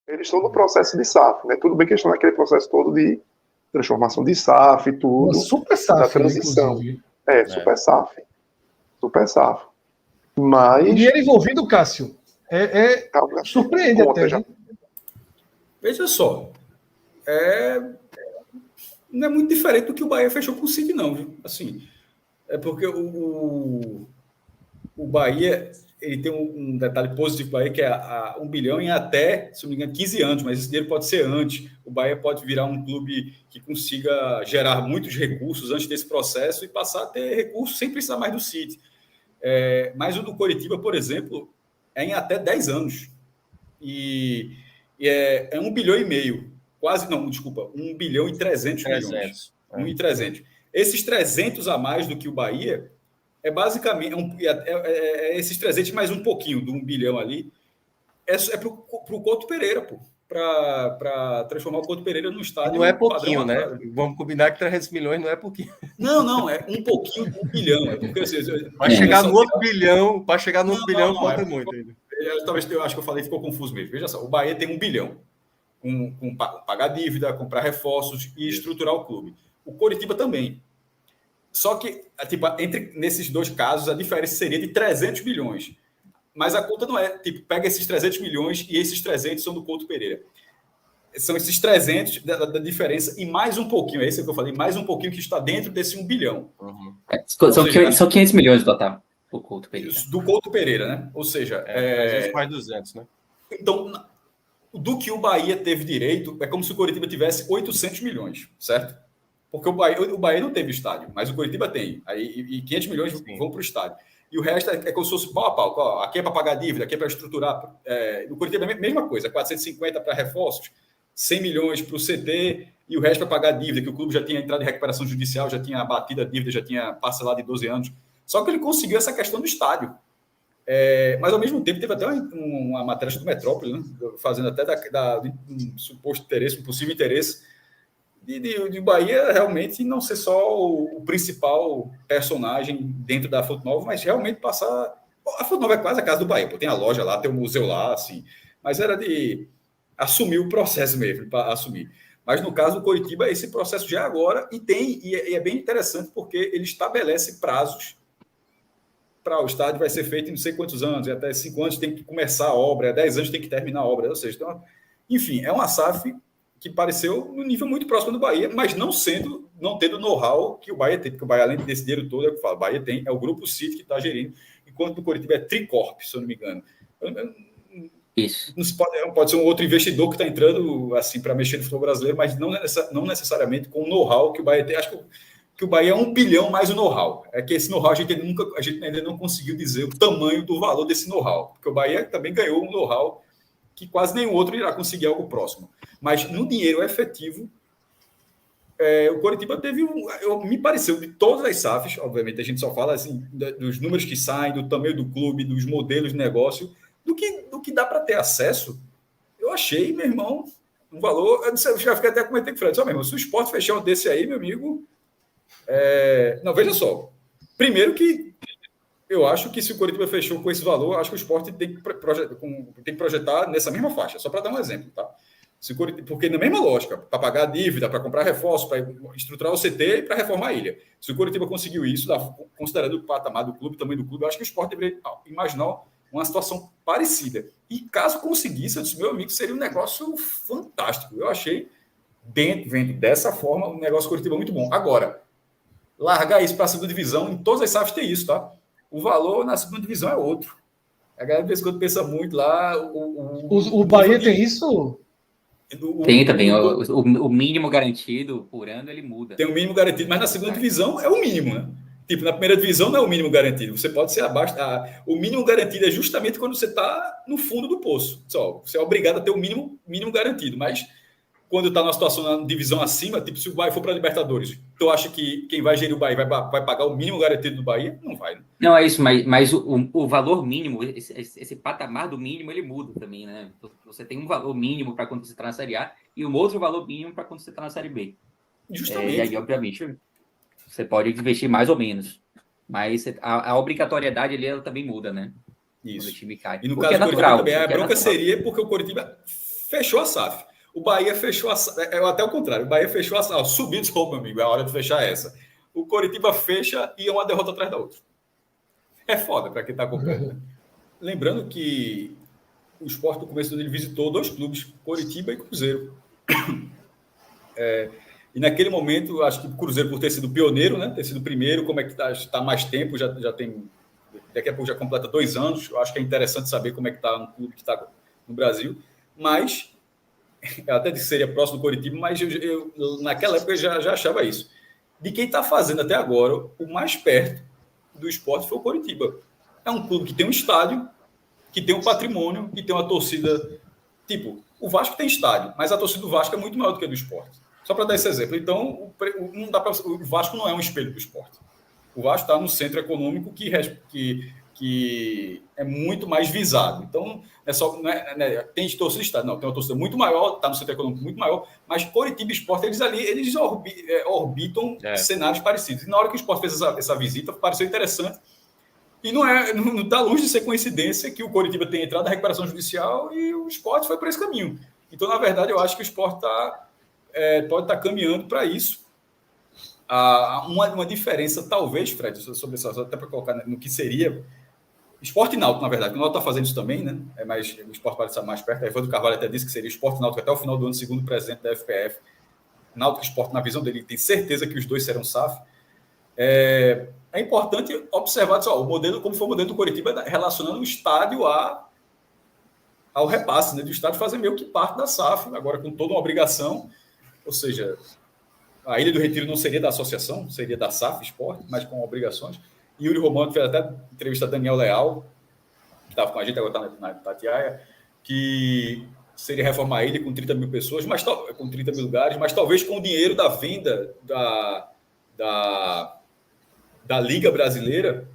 Eles estão no processo de SAF, né? Tudo bem que eles estão naquele processo todo de transformação de SAF e tudo. Uma super SAF, da transição. inclusive. Super SAF. Super SAF. O Mas. dinheiro envolvido, Cássio, surpreende até. Já. Veja só. Não é muito diferente do que o Bahia fechou com o City, não, viu? Assim, é porque o Bahia ele tem um detalhe positivo para Bahia, que é 1 bilhão em até, se não me engano, 15 anos, mas esse dinheiro pode ser antes. O Bahia pode virar um clube que consiga gerar muitos recursos antes desse processo e passar a ter recursos sem precisar mais do City. Mas o do Coritiba, por exemplo, é em até 10 anos. E é 1 bilhão e meio. Quase, não, desculpa, 1 bilhão e 300 milhões. 1 e 300. Esses 300 a mais do que o Bahia é basicamente esses 300 mais um pouquinho do 1 bilhão ali. É para o Couto Pereira, pô. Para transformar o Couto Pereira num estádio. Não é pouquinho, né? Vamos combinar que 300 milhões não é pouquinho. Não, é um pouquinho de 1 bilhão. É porque, assim, para chegar no outro bilhão, falta muito ainda. Talvez eu acho que eu falei ficou confuso mesmo. Veja só, o Bahia tem 1 bilhão. Com pagar dívida, comprar reforços e estruturar o clube. O Coritiba também. Só que, entre nesses dois casos, a diferença seria de 300 milhões. Mas a conta não é, pega esses 300 milhões e esses 300 são do Couto Pereira. São esses 300 da diferença e mais um pouquinho, é isso que eu falei, mais um pouquinho que está dentro desse 1 bilhão. Uhum. São 500 milhões do total, do Couto Pereira. Do Couto Pereira, né? Ou seja... às vezes mais 200, né? Então, do que o Bahia teve direito, é como se o Coritiba tivesse 800 milhões, certo? Porque o Bahia não teve estádio, mas o Coritiba tem. E 500 milhões vão para o estádio. E o resto é como se fosse pau a pau. Aqui é para pagar dívida, aqui é para estruturar. No Coritiba é a mesma coisa, 450 para reforços, 100 milhões para o CT e o resto para pagar dívida, que o clube já tinha entrado em recuperação judicial, já tinha batido a dívida, já tinha parcelado em 12 anos. Só que ele conseguiu essa questão do estádio. Mas, ao mesmo tempo, teve até uma matéria do Metrópole, né? Fazendo até um suposto interesse, um possível interesse de Bahia realmente não ser só o principal personagem dentro da Fonte Nova, mas realmente passar... A Fonte Nova é quase a casa do Bahia, pô, tem a loja lá, tem o museu lá, assim, mas era de assumir o processo mesmo, para assumir. Mas, no caso do Coritiba, esse processo já é agora, e é bem interessante porque ele estabelece prazos para o estádio vai ser feito em não sei quantos anos, e até 5 anos tem que começar a obra, 10 anos tem que terminar a obra, ou seja, então, enfim, é uma SAF que pareceu no nível muito próximo do Bahia, mas não tendo know-how que o Bahia tem, porque o Bahia, além desse dinheiro todo, é o que eu falo, o Bahia tem, é o grupo City que está gerindo, enquanto o Coritiba é Tricorp, se eu não me engano. Isso. Pode ser um outro investidor que está entrando assim, para mexer no futebol brasileiro, mas não necessariamente com o know-how que o Bahia tem. Acho que o Bahia é 1 bilhão mais o know-how. É que esse know-how a gente ainda não conseguiu dizer o tamanho do valor desse know-how, porque o Bahia também ganhou um know-how que quase nenhum outro irá conseguir algo próximo. Mas no dinheiro efetivo, o Coritiba teve me pareceu, de todas as SAFs, obviamente a gente só fala assim, dos números que saem, do tamanho do clube, dos modelos de negócio, do que dá para ter acesso, eu achei, meu irmão, um valor... Eu já fiquei até comentando com o Fred, meu irmão, se o Sport fechar um desse aí, meu amigo... Não, veja só. Primeiro que eu acho que se o Coritiba fechou com esse valor, acho que o Sport tem que projetar nessa mesma faixa, só para dar um exemplo, tá? Porque na mesma lógica, para pagar a dívida, para comprar reforços, para estruturar o CT e para reformar a ilha. Se o Coritiba conseguiu isso, considerando o patamar do clube, o tamanho do clube, eu acho que o Sport deveria imaginar uma situação parecida. E caso conseguisse, eu disse, meu amigo, seria um negócio fantástico. Eu achei, vendo dessa forma, um negócio Coritiba muito bom. Agora, largar isso para a segunda divisão, em todas as SAFs tem isso, tá? O valor na segunda divisão é outro. A galera, de vez em quando, pensa muito lá... O Bahia tem isso? Tem também. O mínimo garantido por ano, ele muda. Tem o mínimo garantido, mas na segunda divisão é o mínimo, né? Tipo, na primeira divisão não é o mínimo garantido. Você pode ser abaixo... O mínimo garantido é justamente quando você está no fundo do poço. Você é obrigado a ter o mínimo garantido, mas... Quando está numa situação na divisão acima, tipo, se o Bahia for para a Libertadores, tu acha que quem vai gerir o Bahia vai pagar o mínimo garantido do Bahia? Não vai, né? Não, é isso, mas o valor mínimo, esse patamar do mínimo, ele muda também, né? Você tem um valor mínimo para quando você está na Série A e um outro valor mínimo para quando você está na Série B. Justamente. E aí, obviamente, você pode investir mais ou menos. Mas a obrigatoriedade ali, ela também muda, né? Isso. Quando o time cai. E no caso do Coritiba também, a bronca seria porque o Coritiba fechou a SAF. O Bahia fechou a SAF. É até o contrário. O Bahia fechou a SAF. Subiu de meu amigo. É a hora de fechar essa. O Coritiba fecha e é uma derrota atrás da outra. É foda para quem está acompanhando. Né? Lembrando que o Sport, no começo dele, visitou 2 clubes, Coritiba e Cruzeiro. E naquele momento, acho que o Cruzeiro, por ter sido pioneiro, né? Ter sido primeiro, como é que está mais tempo, já tem... Daqui a pouco já completa 2 anos. Eu acho que é interessante saber como é que está um clube que está no Brasil. Mas, eu até disse que seria próximo do Coritiba, mas eu naquela época já achava isso. De quem está fazendo até agora, o mais perto do Sport foi o Coritiba. É um clube que tem um estádio, que tem um patrimônio, que tem uma torcida... Tipo, o Vasco tem estádio, mas a torcida do Vasco é muito maior do que a do Sport. Só para dar esse exemplo. Então, não dá o Vasco não é um espelho do Sport. O Vasco está no centro econômico que é muito mais visado. Então, tem torcida de estádio. Não, tem uma torcida muito maior, está no centro econômico muito maior, mas Coritiba e Sport, eles orbitam cenários parecidos. E na hora que o Sport fez essa visita, pareceu interessante. E não está longe de ser coincidência que o Coritiba tenha entrado na recuperação judicial e o Sport foi por esse caminho. Então, na verdade, eu acho que o Sport pode estar caminhando para isso. Uma diferença, talvez, Fred, sobre isso, até para colocar no que seria Sport e Náutico, na verdade. O Náutico está fazendo isso também, né? O Sport parece estar mais perto. A Evandro Carvalho até disse que seria Sport e Náutico até o final do ano, segundo o presidente da FPF. Náutico e Sport, na visão dele, tem certeza que os dois serão SAF. É importante observar o modelo, como foi o modelo do Coritiba, relacionando o estádio ao repasse, né? Do estádio fazer meio que parte da SAF, agora com toda uma obrigação, ou seja, a Ilha do Retiro não seria da associação, seria da SAF Sport, mas com obrigações. E Yuri Romano fez até entrevista a Daniel Leal, que estava com a gente, agora está na Tatiaia, que seria reformar a ilha com 30 mil pessoas, com 30 mil lugares, mas talvez com o dinheiro da venda da Liga Brasileira.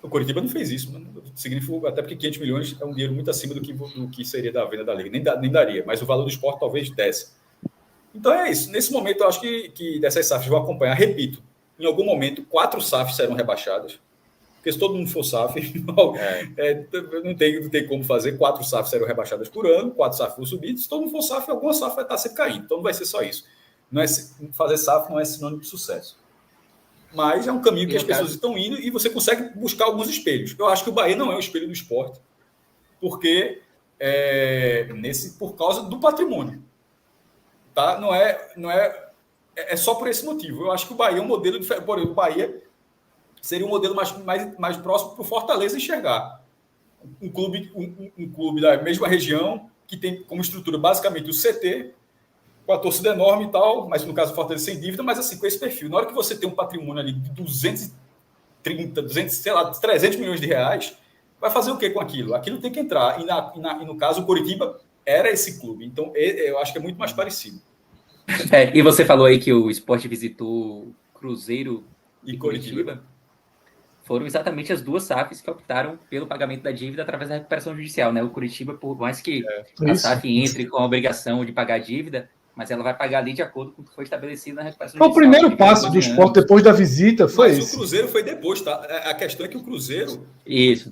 O Coritiba não fez isso, significa até porque 500 milhões é um dinheiro muito acima do que seria da venda da Liga, nem daria, mas o valor do esporte talvez desse. Então é isso. Nesse momento, eu acho que dessas SAFs vão acompanhar. Repito, em algum momento, 4 SAFs serão rebaixadas. Porque se todo mundo for SAF, não tem como fazer. 4 SAFs serão rebaixadas por ano, 4 SAFs vão subir. Se todo mundo for SAF, alguma SAF vai estar sempre caindo. Então não vai ser só isso. Fazer SAF não é sinônimo de sucesso. Mas é um caminho que as pessoas estão indo e você consegue buscar alguns espelhos. Eu acho que o Bahia não é o espelho do esporte, porque por causa do patrimônio. Tá? É só por esse motivo. Eu acho que o Bahia é um modelo diferente. Por exemplo, o Bahia seria um modelo mais próximo para o Fortaleza enxergar. Um clube da mesma região, que tem como estrutura basicamente o CT, com a torcida enorme e tal, mas no caso do Fortaleza sem dívida, mas assim, com esse perfil. Na hora que você tem um patrimônio ali de 300 milhões de reais, vai fazer o que com aquilo? Aquilo tem que entrar. E no caso, o Coritiba era esse clube. Então, eu acho que é muito mais parecido. E você falou aí que o Sport visitou Cruzeiro e Coritiba. Foram exatamente as 2 SAFs que optaram pelo pagamento da dívida através da recuperação judicial, né? O Coritiba, por mais que a SAF entre com a obrigação de pagar a dívida, mas ela vai pagar ali de acordo com o que foi estabelecido na recuperação judicial. O primeiro passo do Sport depois da visita foi isso. Mas o Cruzeiro foi depois, tá? A questão é que o Cruzeiro... Isso.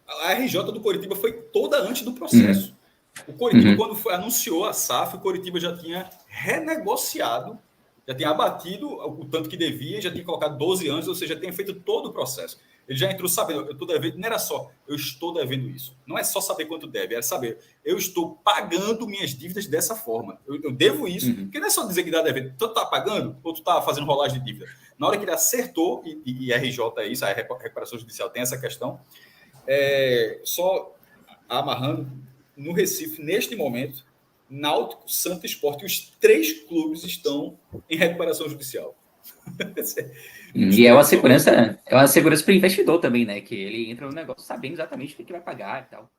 A RJ do Coritiba foi toda antes do processo. O Coritiba, quando anunciou a SAF, o Coritiba já tinha renegociado, já tinha abatido o tanto que devia, já tinha colocado 12 anos, ou seja, já tinha feito todo o processo. Ele já entrou sabendo, eu estou devendo, não era só, eu estou devendo isso. Não é só saber quanto deve, era saber, eu estou pagando minhas dívidas dessa forma. Eu devo isso, porque não é só dizer que dá devendo, tu está pagando ou tu está fazendo rolagem de dívida. Na hora que ele acertou, e RJ é isso, a recuperação judicial tem essa questão, só amarrando, no Recife, neste momento, Náutico, Santa Sport, e os 3 clubes estão em recuperação judicial. E é uma segurança para o investidor também, né? Que ele entra no negócio sabendo exatamente o que vai pagar e tal.